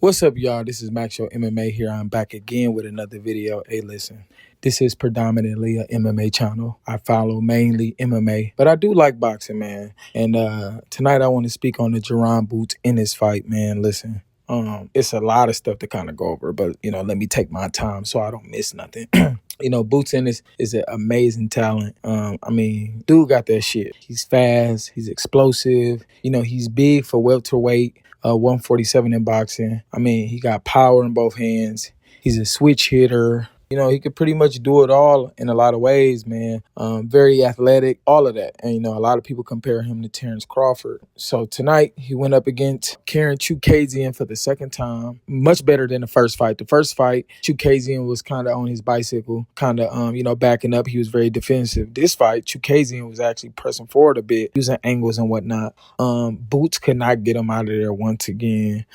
What's up, y'all? This is Max Show MMA here. I'm back again with another video. Hey, listen, this is predominantly a MMA channel. I follow mainly MMA, but I do like boxing, man. And tonight I want to speak on the Jaron Boots Ennis fight, man. Listen, it's a lot of stuff to kind of go over, but let me take my time so I don't miss nothing. Boots Ennis is an amazing talent. Dude got that shit. He's fast. He's explosive. He's big for welterweight. 147 in boxing. He got power in both hands. He's a switch hitter. He could pretty much do it all in a lot of ways, man. Very athletic, all of that. And, a lot of people compare him to Terrence Crawford. So tonight, he went up against Karen Chukazian for the second time. Much better than the first fight. The first fight, Chukazian was kind of on his bicycle, kind of, backing up. He was very defensive. This fight, Chukazian was actually pressing forward a bit, using angles and whatnot. Boots could not get him out of there once again.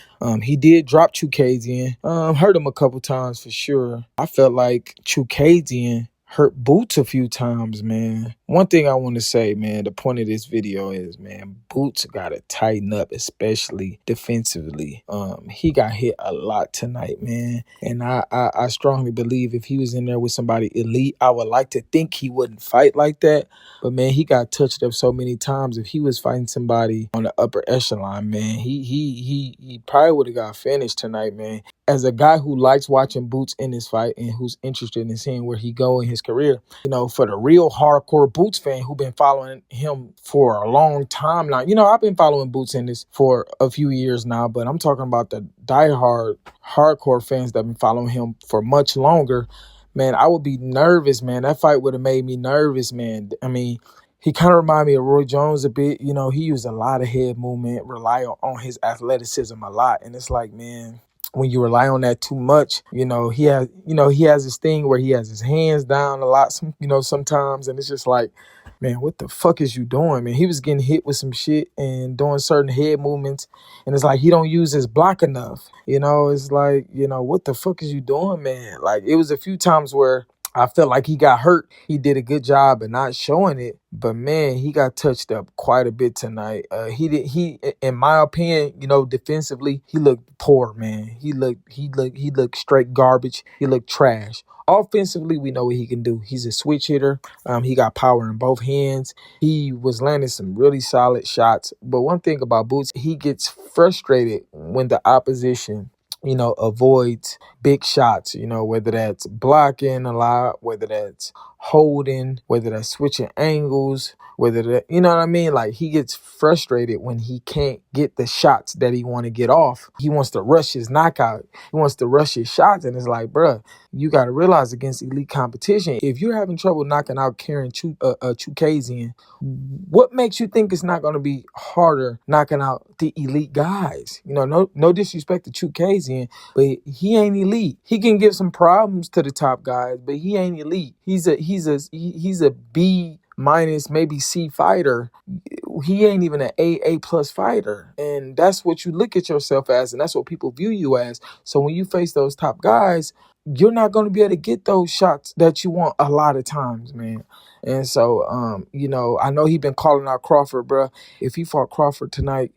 He did drop Chukazian, hurt him a couple times for sure. I felt like Chukazian hurt Boots a few times, man. One thing I want to say, man, the point of this video is, man, Boots got to tighten up, especially defensively. He got hit a lot tonight, man. And I strongly believe if he was in there with somebody elite, I would like to think he wouldn't fight like that. But, man, he got touched up so many times. If he was fighting somebody on the upper echelon, man, he probably would have got finished tonight, man. As a guy who likes watching Boots in this fight and who's interested in seeing where he go in his career, for the real hardcore Boots fan who been following him for a long time now, I've been following Boots in this for a few years now, but I'm talking about the diehard hardcore fans that have been following him for much longer. Man, I would be nervous, man. That fight would have made me nervous, man. He kind of reminded me of Roy Jones a bit. He used a lot of head movement, rely on his athleticism a lot. And it's like, man, when you rely on that too much, he has this thing where he has his hands down a lot, sometimes. And it's just like, man, what the fuck is you doing, man? He was getting hit with some shit and doing certain head movements. And it's like, he don't use his block enough. It's like, what the fuck is you doing, man? Like, it was a few times where I felt like he got hurt. He did a good job of not showing it, but man, he got touched up quite a bit tonight. He, in my opinion, defensively, he looked poor, man. He looked straight garbage. He looked trash. Offensively, we know what he can do. He's a switch hitter. He got power in both hands. He was landing some really solid shots. But one thing about Boots, he gets frustrated when the opposition avoids big shots, whether that's blocking a lot, whether that's holding, whether that's switching angles, whether that, what I mean? Like, he gets frustrated when he can't get the shots that he want to get off. He wants to rush his knockout. He wants to rush his shots. And it's like, bruh, you got to realize against elite competition, if you're having trouble knocking out Karen Chukazian, what makes you think it's not going to be harder knocking out the elite guys? No disrespect to Chukazian, but he ain't elite. He can give some problems to the top guys, but he ain't elite. He's a B minus, maybe C fighter. He ain't even an A plus fighter. And that's what you look at yourself as, and that's what people view you as. So when you face those top guys, you're not going to be able to get those shots that you want a lot of times, man. And so, I know he been calling out Crawford, bro. If he fought Crawford tonight,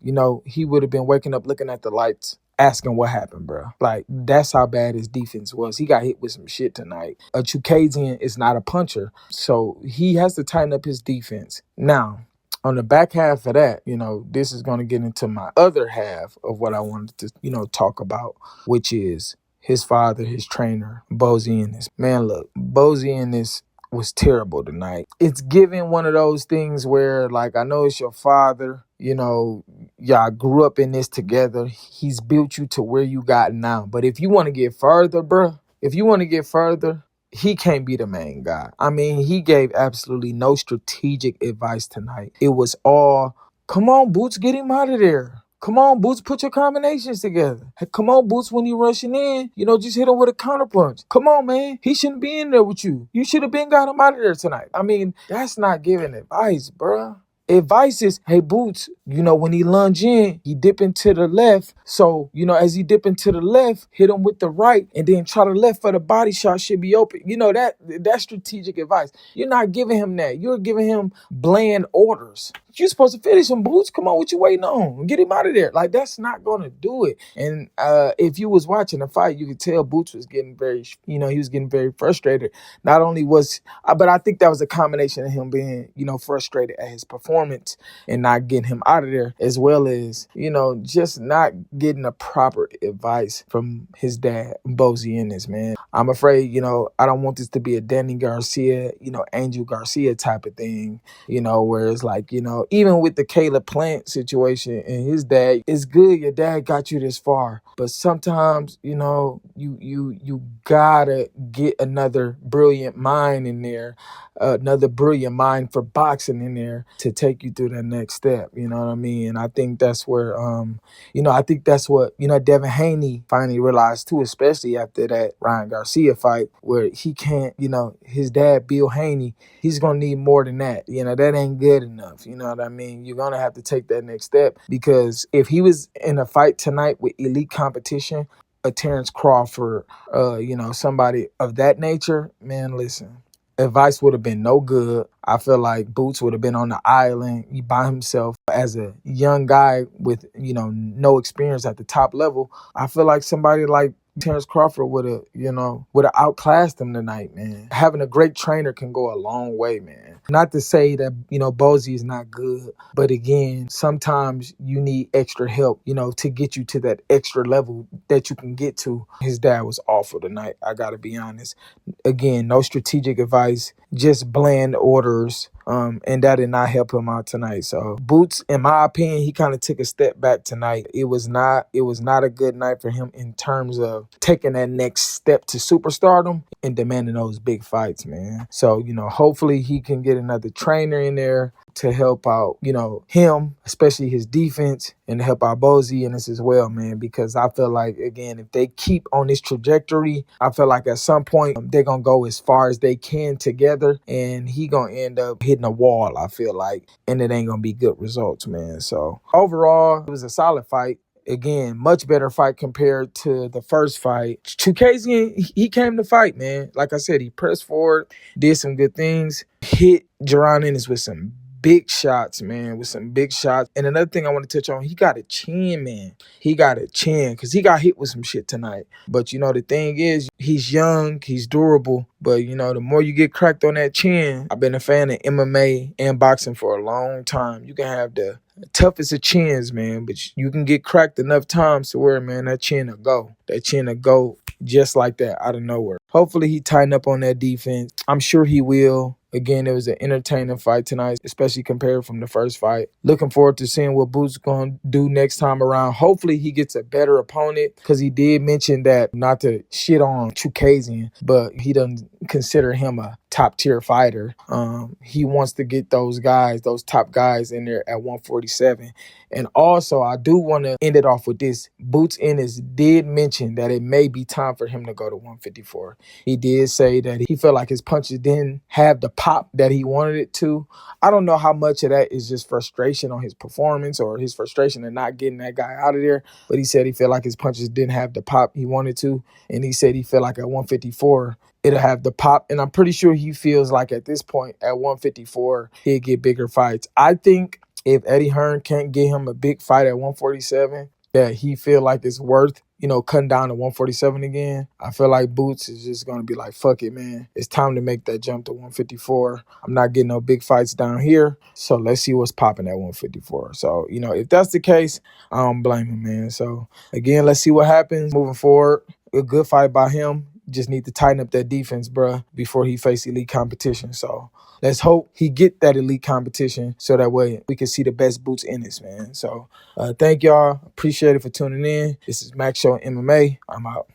he would have been waking up looking at the lights, asking what happened, bro. Like, that's how bad his defense was. He got hit with some shit tonight. Chukazian is not a puncher, so he has to tighten up his defense. Now, on the back half of that, this is going to get into my other half of what I wanted to, talk about, which is his father, his trainer, Boots Ennis. Man, look, Boots Ennis was terrible tonight. It's giving one of those things where, like, I know it's your father, y'all grew up in this together. He's built you to where you got now. But if you want to get further, bruh, he can't be the main guy. He gave absolutely no strategic advice tonight. It was all, come on, Boots, get him out of there. Come on, Boots, put your combinations together. Hey, come on, Boots, when you rushing in, just hit him with a counterpunch. Come on, man. He shouldn't be in there with you. You should have been got him out of there tonight. That's not giving advice, bruh. advice is, hey, Boots, when he lunge in, he dip into the left. So, as he dip into the left, hit him with the right, and then try to left for the body shot should be open. That's strategic advice. You're not giving him that. You're giving him bland orders. You're supposed to finish him, Boots. Come on, what you waiting on? Get him out of there. Like, that's not going to do it. And if you was watching the fight, you could tell Boots was getting he was getting very frustrated. Not only but I think that was a combination of him being, frustrated at his performance and not getting him out of there, as well as, just not getting the proper advice from his dad, Boots Ennis, man. I'm afraid, I don't want this to be a Danny Garcia, Angel Garcia type of thing, where it's like, even with the Caleb Plant situation and his dad, it's good your dad got you this far, but sometimes, you gotta get another brilliant mind in there, another brilliant mind for boxing in there to take you through that next step. You know what I mean? And I think that's where, I think that's what, Devin Haney finally realized too, especially after that Ryan Garcia fight, where he can't, his dad, Bill Haney, he's going to need more than that. That ain't good enough. You know what I mean? You're going to have to take that next step, because if he was in a fight tonight with elite competition, a Terrence Crawford, somebody of that nature, man, listen, advice would have been no good. I feel like Boots would have been on the island by himself as a young guy with, no experience at the top level. I feel like somebody like Terrence Crawford would have outclassed him tonight, man. Having a great trainer can go a long way, man. Not to say that, Bozy is not good, but again, sometimes you need extra help, to get you to that extra level that you can get to. His dad was awful tonight, I gotta be honest. Again, no strategic advice, just bland orders. And that did not help him out tonight. So Boots, in my opinion, he kind of took a step back tonight. It was not a good night for him in terms of taking that next step to superstardom and demanding those big fights, man. So, hopefully he can get another trainer in there to help out, him, especially his defense, and to help out Bozy and this as well, man, because I feel like, again, if they keep on this trajectory, I feel like at some point they're going to go as far as they can together, and he going to end up hitting a wall, I feel like, and it ain't going to be good results, man. So overall, it was a solid fight. Again, much better fight compared to the first fight. Chukazian, he came to fight, man. Like I said, he pressed forward, did some good things, hit Jaron Ennis with some big shots, man, with some big shots. And another thing I want to touch on, he got a chin, man. He got a chin because he got hit with some shit tonight. But, the thing is, he's young, he's durable. But, the more you get cracked on that chin, I've been a fan of MMA and boxing for a long time. You can have the toughest of chins, man, but you can get cracked enough times to where, man, that chin will go. That chin will go just like that out of nowhere. Hopefully he tighten up on that defense. I'm sure he will. Again, it was an entertaining fight tonight, especially compared from the first fight. Looking forward to seeing what Boots going to do next time around. Hopefully he gets a better opponent, because he did mention that, not to shit on Chukazian, but he doesn't consider him a top-tier fighter. He wants to get those top guys in there at 147. And also, I do want to end it off with this. Boots Ennis did mention that it may be time for him to go to 154. He did say that he felt like his punches didn't have the pop that he wanted it to. I don't know how much of that is just frustration on his performance or his frustration of not getting that guy out of there, but he said he felt like his punches didn't have the pop he wanted to, and he said he felt like at 154, it'll have the pop. And I'm pretty sure he feels like at this point, at 154, he'll get bigger fights. I think if Eddie Hearn can't get him a big fight at 147, that he feel like it's worth, cutting down to 147 again, I feel like Boots is just going to be like, fuck it, man. It's time to make that jump to 154. I'm not getting no big fights down here, so let's see what's popping at 154. So, if that's the case, I don't blame him, man. So, again, let's see what happens moving forward. A good fight by him. Just need to tighten up that defense, bruh, before he face elite competition. So let's hope he get that elite competition so that way we can see the best Boots Ennis, man. So thank y'all. Appreciate it for tuning in. This is Max Show MMA. I'm out.